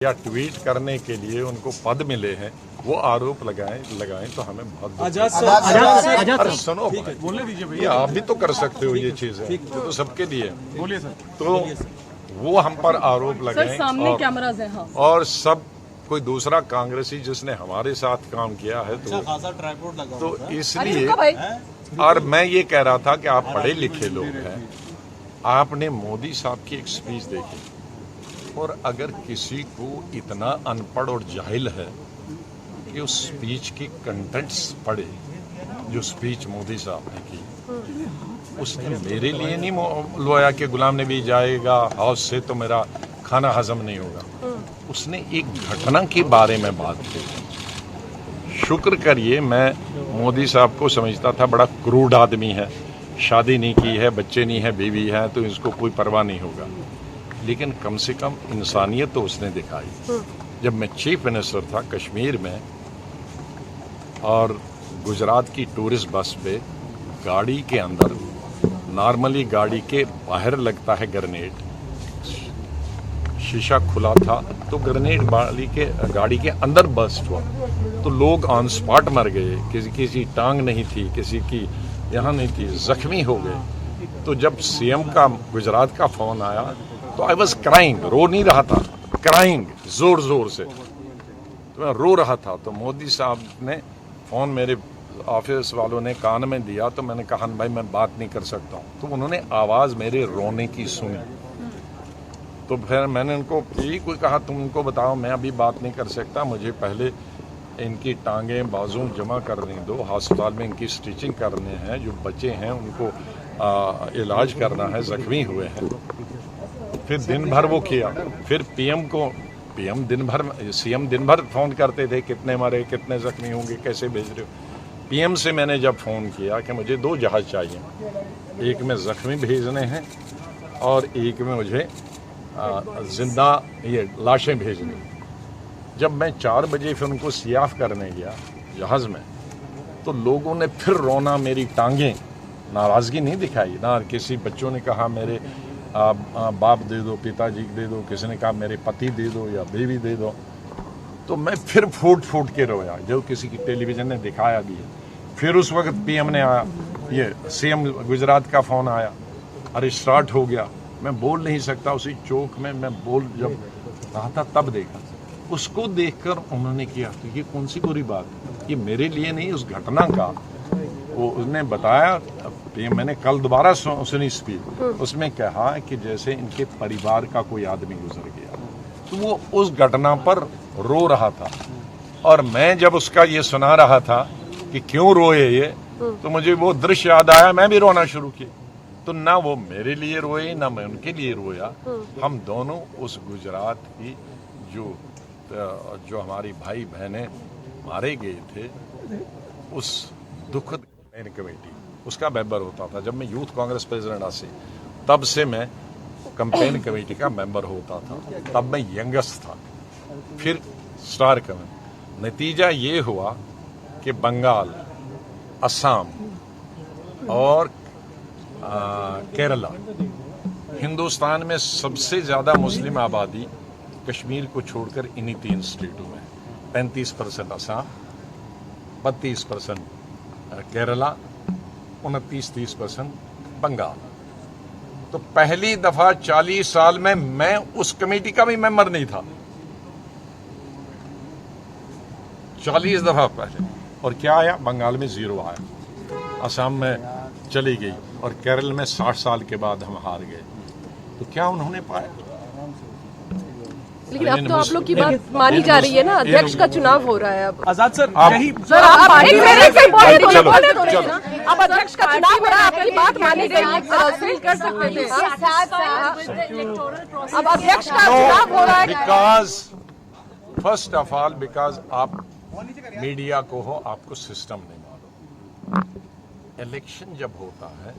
या ट्वीट करने के लिए उनको पद मिले हैं, वो आरोप लगाएं तो हमें बहुत अरे सुनो बोलने दीजिए भैया, आप भी तो कर सकते हो ये चीजें, ये तो सबके लिए बोलिए सर। तो वो हम पर आरोप लगाएं सामने कैमरास हैं, हाँ। और सब कोई दूसरा कांग्रेसी जिसने हमारे साथ काम किया है तो इसलिए। और मैं ये कह रहा था कि आप पढ़े लिखे लोग हैं, आपने मोदी साहब की एक स्पीच देखी, और अगर किसी को इतना अनपढ़ और जाहिल है कि उस स्पीच की कंटेंट्स पढ़े, जो स्पीच मोदी साहब ने की, उसने मेरे लिए नहीं लोया कि गुलाम नबी जाएगा हाउस से तो मेरा खाना हजम नहीं होगा। उसने एक घटना के बारे में बात की। शुक्र करिए, मैं मोदी साहब को समझता था बड़ा क्रूड आदमी है, शादी नहीं की है, बच्चे नहीं है, बीवी है, तो इसको कोई परवाह नहीं होगा, लेकिन कम से कम इंसानियत तो उसने दिखाई। जब मैं चीफ मिनिस्टर था कश्मीर में, और गुजरात की टूरिस्ट बस पे गाड़ी के अंदर, नॉर्मली गाड़ी के बाहर लगता है ग्रेनेड, शीशा खुला था तो ग्रेनेड गाड़ी के अंदर बस्ट हुआ, तो लोग ऑन स्पॉट मर गए, किसी टांग नहीं थी, किसी की यहाँ नहीं थी, जख्मी हो गए। तो जब सीएम का गुजरात का फोन आया तो आई वॉज क्राइंग, रो नहीं रहा था, क्राइंग जोर जोर से, तो मैं रो रहा था। तो मोदी साहब ने फोन मेरे ऑफिस वालों ने कान में दिया, तो मैंने कहा भाई मैं बात नहीं कर सकता हूँ, तो उन्होंने आवाज़ मेरे रोने की सुनी। तो फिर मैंने उनको यही कोई कहा, तुम उनको बताओ मैं अभी बात नहीं कर सकता, मुझे पहले इनकी टांगें बाजू जमा करने दो, अस्पताल में इनकी स्टिचिंग करने हैं, जो बच्चे हैं उनको इलाज करना है, जख्मी हुए हैं। फिर दिन भर वो किया, फिर सीएम दिन भर फोन करते थे, कितने मरे, कितने जख्मी होंगे, कैसे भेज रहे हो। पीएम से मैंने जब फोन किया कि मुझे 2 जहाज चाहिए, एक में जख्मी भेजने हैं और एक में मुझे जिंदा ये लाशें भेजनी। जब मैं 4 बजे फिर उनको सियाफ करने गया जहाज में, तो लोगों ने फिर रोना, मेरी टांगें, नाराजगी नहीं दिखाई ना, किसी बच्चों ने कहा मेरे बाप दे दो, पिताजी दे दो, किसी ने कहा मेरे पति दे दो या बीवी दे दो। तो मैं फिर फूट फूट के रोया, जो किसी की टेलीविजन ने दिखाया भी है। फिर उस वक्त पीएम ने आया, ये सीएम गुजरात का फोन आया, अरे स्टार्ट हो गया। मैं बोल नहीं सकता, उसी चौक में मैं जब रहा था तब देखा, उसको देखकर उन्होंने किया तो ये कौन सी बुरी बात, ये मेरे लिए नहीं, उस घटना का वो उसने बताया। मैंने कल दोबारा सुनी स्पीच, उसमें कहा कि जैसे इनके परिवार का कोई आदमी गुजर गया, तो वो उस घटना पर रो रहा था। और मैं जब उसका ये सुना रहा था कि क्यों रोए ये, तो मुझे वो दृश्य याद आया, मैं भी रोना शुरू किया। तो ना वो मेरे लिए रोए, ना मैं उनके लिए रोया, हम दोनों उस गुजरात की जो हमारी भाई बहनें मारे गए थे, उस दुखद कमेटी उसका मेंबर होता था। जब मैं यूथ कांग्रेस प्रेसिडेंट से, तब से मैं कैंपेन कमेटी का मेंबर होता था, तब मैं यंगेस्ट था, फिर स्टार कमेटी। नतीजा ये हुआ कि बंगाल, असम और केरला, हिंदुस्तान में सबसे ज्यादा मुस्लिम आबादी कश्मीर को छोड़कर इन्हीं 3 स्टेटों में, 35% असम, 32% केरला, 29-30% बंगाल। तो पहली दफा 40 साल में मैं उस कमेटी का भी मेंबर नहीं था, 40 दफा पहले। और क्या आया, बंगाल में 0 आया, असम में चली गई, और केरल में 60 साल के बाद हम हार गए। तो क्या उन्होंने पाया? लेकिन अब तो आप लोग की बात मानी जा रही है ना, अध्यक्ष का चुनाव हो रहा है अब। आजाद सर, यही सर आप अब अध्यक्ष का चुनाव हो रहा है, आपकी बात मानी गई, कर सकते थे। अब अध्यक्ष का चुनाव हो रहा है, because first of all because आप मीडिया को हो, आपको सिस्टम नहीं मालूम। इलेक्शन जब होता है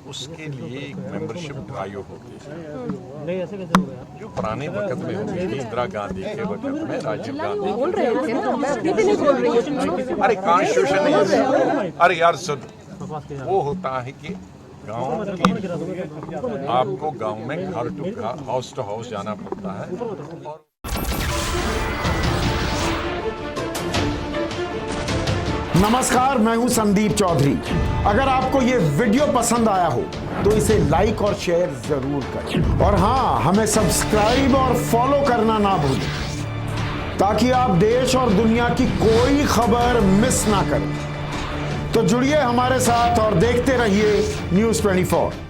उसके लिए एक मेंबरशिप ड्राइव होती है, जो पुराने वक्त में होती थी, इंदिरा गांधी के वक्त में, राजीव गांधी। बोल रहे थे ना, मैं अभी भी नहीं बोल रही हूँ। अरे कॉन्स्टिट्यूशन नहीं, अरे यार सुन, वो होता है कि गांव की आपको गांव में घर टू हाउस जाना पड़ता है। और नमस्कार, मैं हूं संदीप चौधरी। अगर आपको ये वीडियो पसंद आया हो तो इसे लाइक और शेयर जरूर करें, और हाँ, हमें सब्सक्राइब और फॉलो करना ना भूलें ताकि आप देश और दुनिया की कोई खबर मिस ना करें। तो जुड़िए हमारे साथ और देखते रहिए News 24।